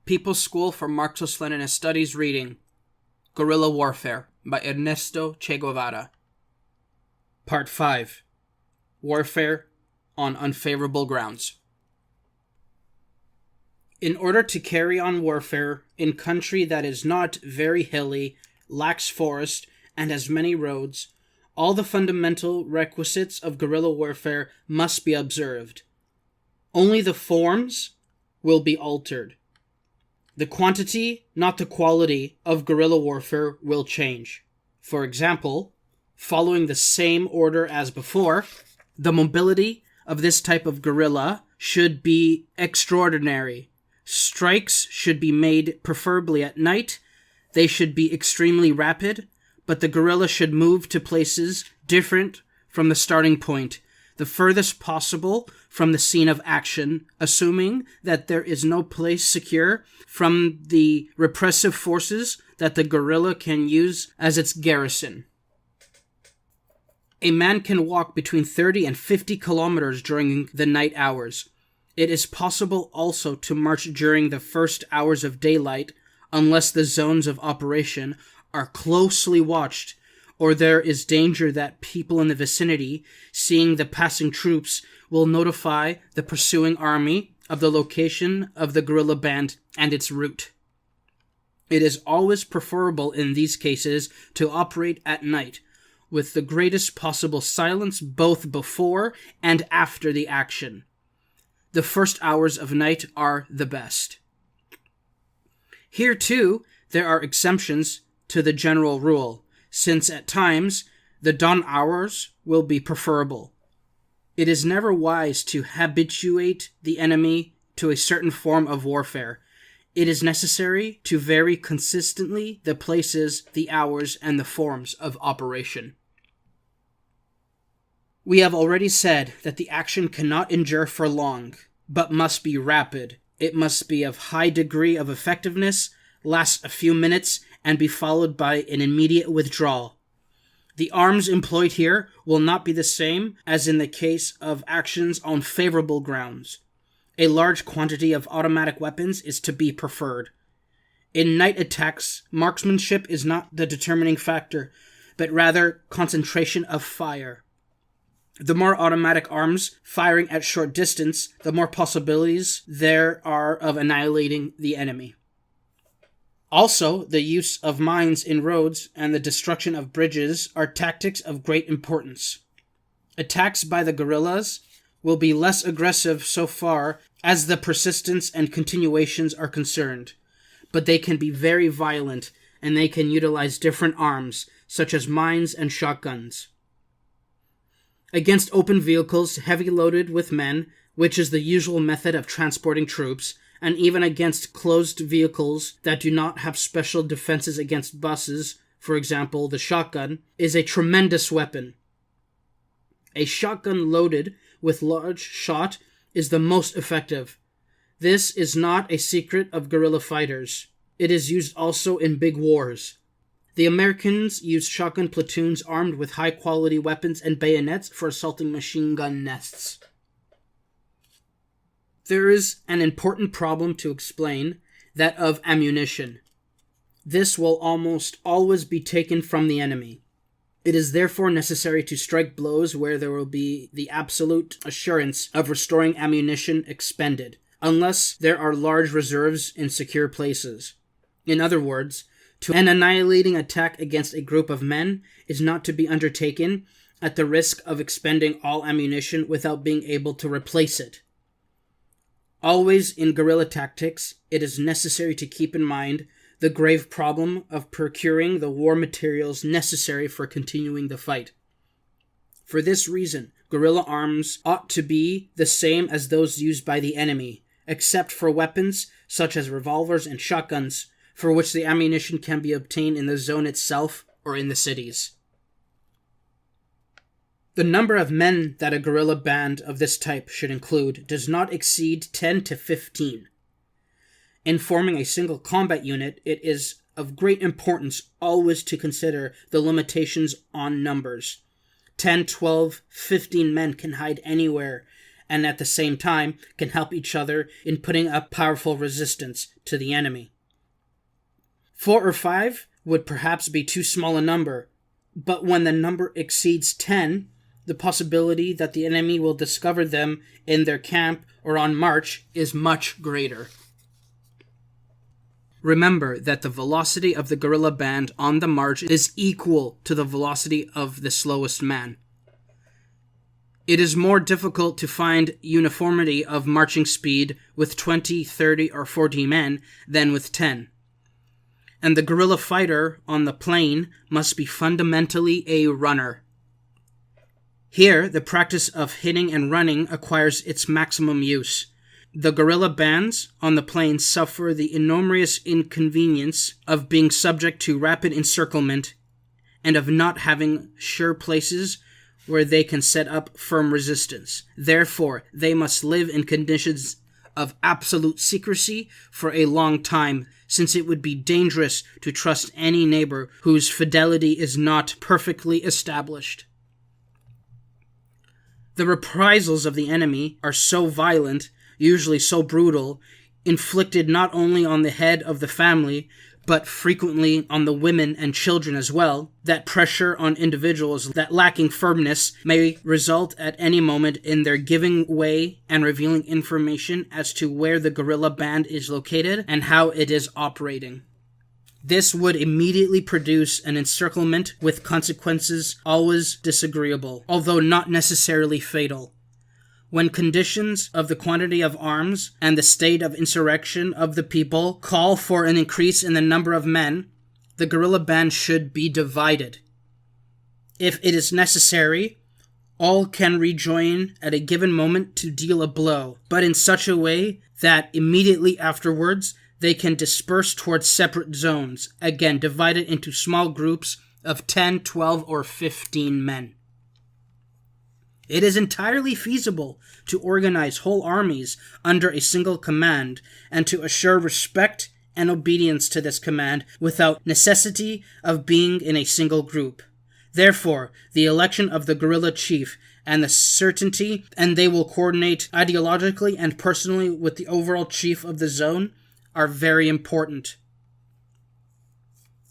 People's School for Marxist-Leninist Studies reading Guerrilla Warfare by Ernesto Che Guevara. Part 5. Warfare on Unfavorable Grounds. In order to carry on warfare in country that is not very hilly, lacks forest, and has many roads, all the fundamental requisites of guerrilla warfare must be observed. Only the forms will be altered. The quantity, not the quality, of guerrilla warfare will change. For example, following the same order as before, the mobility of this type of guerrilla should be extraordinary. Strikes should be made preferably at night. They should be extremely rapid, but the guerrilla should move to places different from the starting point, the furthest possible from the scene of action, assuming that there is no place secure from the repressive forces that the guerrilla can use as its garrison. A man can walk between 30 and 50 kilometers during the night hours. It is possible also to march during the first hours of daylight, unless the zones of operation are closely watched, or there is danger that people in the vicinity, seeing the passing troops, will notify the pursuing army of the location of the guerrilla band and its route. It is always preferable in these cases to operate at night, with the greatest possible silence both before and after the action. The first hours of night are the best. Here, too, there are exemptions to the general rule, since at times the dawn hours will be preferable. It is never wise to habituate the enemy to a certain form of warfare. It is necessary to vary consistently the places, the hours, and the forms of operation. We have already said that the action cannot endure for long, but must be rapid. It must be of high degree of effectiveness, last a few minutes, and be followed by an immediate withdrawal. The arms employed here will not be the same as in the case of actions on favorable grounds. A large quantity of automatic weapons is to be preferred. In night attacks, marksmanship is not the determining factor, but rather concentration of fire. The more automatic arms firing at short distance, the more possibilities there are of annihilating the enemy. Also, the use of mines in roads and the destruction of bridges are tactics of great importance. Attacks by the guerrillas will be less aggressive so far as the persistence and continuations are concerned, but they can be very violent and they can utilize different arms, such as mines and shotguns. Against open vehicles heavy loaded with men, which is the usual method of transporting troops, and even against closed vehicles that do not have special defenses against buses, for example, the shotgun, is a tremendous weapon. A shotgun loaded with large shot is the most effective. This is not a secret of guerrilla fighters. It is used also in big wars. The Americans used shotgun platoons armed with high-quality weapons and bayonets for assaulting machine gun nests. There is an important problem to explain, that of ammunition. This will almost always be taken from the enemy. It is therefore necessary to strike blows where there will be the absolute assurance of restoring ammunition expended, unless there are large reserves in secure places. In other words, an annihilating attack against a group of men is not to be undertaken at the risk of expending all ammunition without being able to replace it. Always in guerrilla tactics, it is necessary to keep in mind the grave problem of procuring the war materials necessary for continuing the fight. For this reason, guerrilla arms ought to be the same as those used by the enemy, except for weapons such as revolvers and shotguns, for which the ammunition can be obtained in the zone itself or in the cities. The number of men that a guerrilla band of this type should include does not exceed 10 to 15. In forming a single combat unit, it is of great importance always to consider the limitations on numbers. 10, 12, 15 men can hide anywhere, and at the same time can help each other in putting up powerful resistance to the enemy. 4 or 5 would perhaps be too small a number, but when the number exceeds 10, the possibility that the enemy will discover them in their camp or on march is much greater. Remember that the velocity of the guerrilla band on the march is equal to the velocity of the slowest man. It is more difficult to find uniformity of marching speed with 20, 30, or 40 men than with 10. And the guerrilla fighter on the plain must be fundamentally a runner. Here, the practice of hitting and running acquires its maximum use. The guerrilla bands on the plain suffer the enormous inconvenience of being subject to rapid encirclement and of not having sure places where they can set up firm resistance. Therefore, they must live in conditions of absolute secrecy for a long time, since it would be dangerous to trust any neighbor whose fidelity is not perfectly established. The reprisals of the enemy are so violent, usually so brutal, inflicted not only on the head of the family, but frequently on the women and children as well, that pressure on individuals that lacking firmness may result at any moment in their giving way and revealing information as to where the guerrilla band is located and how it is operating. This would immediately produce an encirclement with consequences always disagreeable, although not necessarily fatal. When conditions of the quantity of arms and the state of insurrection of the people call for an increase in the number of men, the guerrilla band should be divided. If it is necessary, all can rejoin at a given moment to deal a blow, but in such a way that immediately afterwards they can disperse towards separate zones, again divided into small groups of 10, 12, or 15 men. It is entirely feasible to organize whole armies under a single command and to assure respect and obedience to this command without necessity of being in a single group. Therefore, the election of the guerrilla chief and the certainty and they will coordinate ideologically and personally with the overall chief of the zone are very important.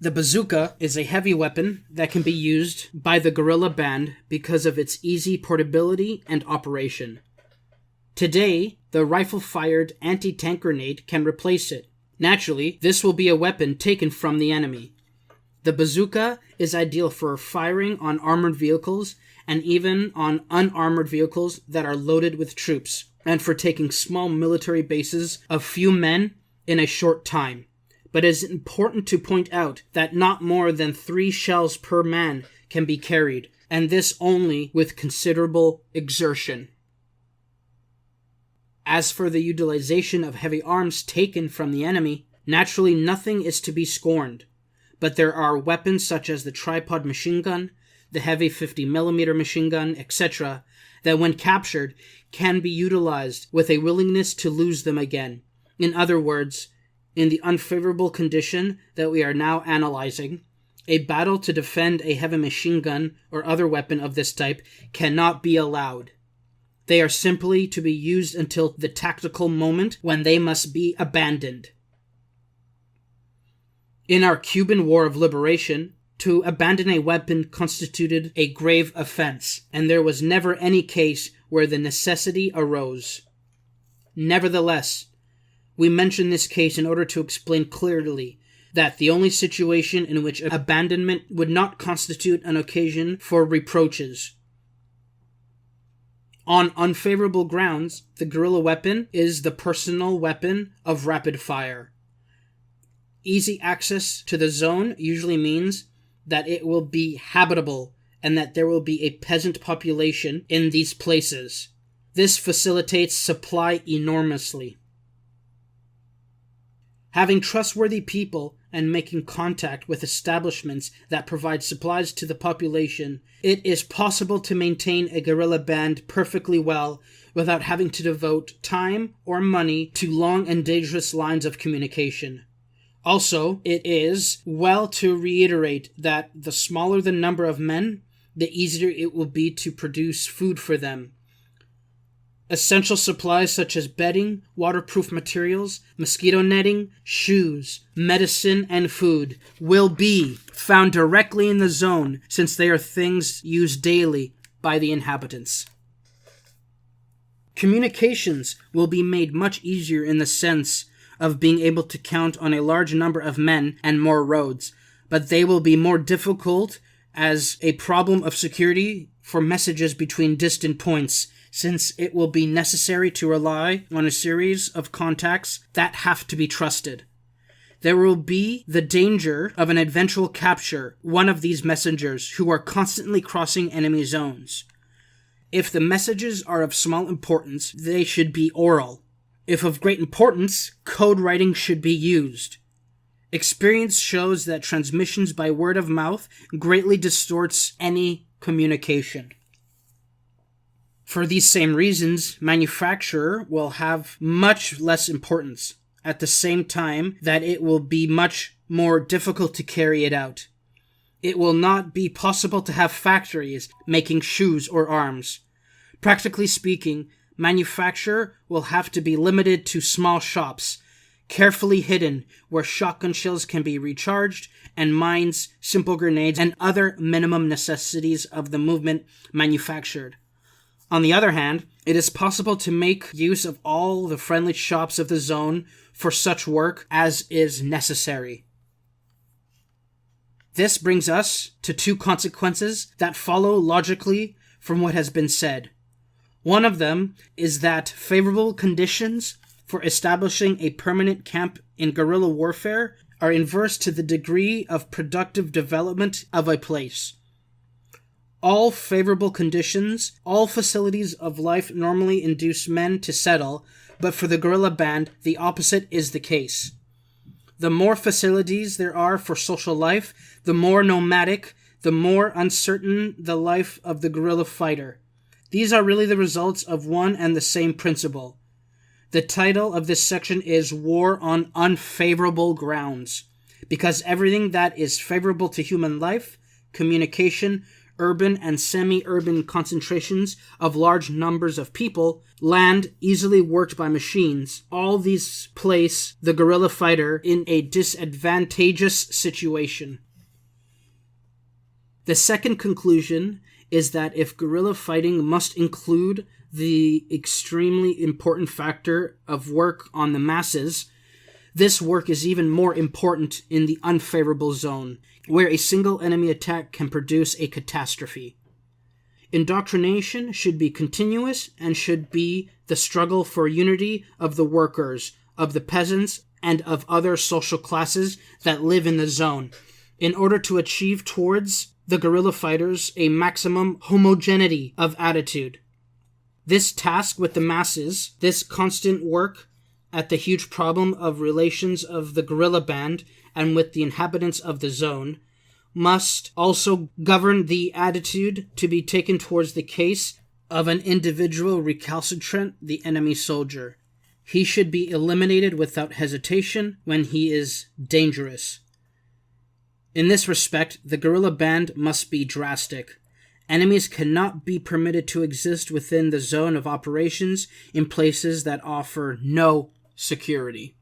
The bazooka is a heavy weapon that can be used by the guerrilla band because of its easy portability and operation. Today, the rifle-fired anti-tank grenade can replace it. Naturally, this will be a weapon taken from the enemy. The bazooka is ideal for firing on armored vehicles and even on unarmored vehicles that are loaded with troops, and for taking small military bases of few men in a short time. But it is important to point out that not more than 3 shells per man can be carried, and this only with considerable exertion. As for the utilization of heavy arms taken from the enemy, naturally nothing is to be scorned, but there are weapons such as the tripod machine gun, the heavy 50mm machine gun, etc., that when captured can be utilized with a willingness to lose them again. In other words, in the unfavorable condition that we are now analyzing, a battle to defend a heavy machine gun or other weapon of this type cannot be allowed. They are simply to be used until the tactical moment when they must be abandoned. In our Cuban War of Liberation, to abandon a weapon constituted a grave offense, and there was never any case where the necessity arose. Nevertheless, we mention this case in order to explain clearly that the only situation in which abandonment would not constitute an occasion for reproaches. On unfavorable grounds, the guerrilla weapon is the personal weapon of rapid fire. Easy access to the zone usually means that it will be habitable and that there will be a peasant population in these places. This facilitates supply enormously. Having trustworthy people and making contact with establishments that provide supplies to the population, it is possible to maintain a guerrilla band perfectly well without having to devote time or money to long and dangerous lines of communication. Also, it is well to reiterate that the smaller the number of men, the easier it will be to produce food for them. Essential supplies such as bedding, waterproof materials, mosquito netting, shoes, medicine, and food will be found directly in the zone, since they are things used daily by the inhabitants. Communications will be made much easier in the sense of being able to count on a large number of men and more roads, but they will be more difficult as a problem of security for messages between distant points, since it will be necessary to rely on a series of contacts that have to be trusted. There will be the danger of an eventual capture one of these messengers who are constantly crossing enemy zones. If the messages are of small importance, they should be oral. If of great importance, code writing should be used. Experience shows that transmissions by word of mouth greatly distorts any communication. For these same reasons, manufacture will have much less importance, at the same time that it will be much more difficult to carry it out. It will not be possible to have factories making shoes or arms. Practically speaking, manufacture will have to be limited to small shops, carefully hidden, where shotgun shells can be recharged, and mines, simple grenades, and other minimum necessities of the movement manufactured. On the other hand, it is possible to make use of all the friendly shops of the zone for such work as is necessary. This brings us to two consequences that follow logically from what has been said. One of them is that favorable conditions for establishing a permanent camp in guerrilla warfare are inverse to the degree of productive development of a place. All favorable conditions, all facilities of life normally induce men to settle, but for the guerrilla band, the opposite is the case. The more facilities there are for social life, the more nomadic, the more uncertain the life of the guerrilla fighter. These are really the results of one and the same principle. The title of this section is War on Unfavorable Grounds, because everything that is favorable to human life, communication, urban and semi-urban concentrations of large numbers of people, land easily worked by machines, all these place the guerrilla fighter in a disadvantageous situation. The second conclusion is that if guerrilla fighting must include the extremely important factor of work on the masses, this work is even more important in the unfavorable zone, where a single enemy attack can produce a catastrophe. Indoctrination should be continuous and should be the struggle for unity of the workers, of the peasants, and of other social classes that live in the zone, in order to achieve towards the guerrilla fighters a maximum homogeneity of attitude. This task with the masses, this constant work at the huge problem of relations of the guerrilla band and with the inhabitants of the zone, must also govern the attitude to be taken towards the case of an individual recalcitrant, the enemy soldier. He should be eliminated without hesitation when he is dangerous. In this respect, the guerrilla band must be drastic. Enemies cannot be permitted to exist within the zone of operations in places that offer no security.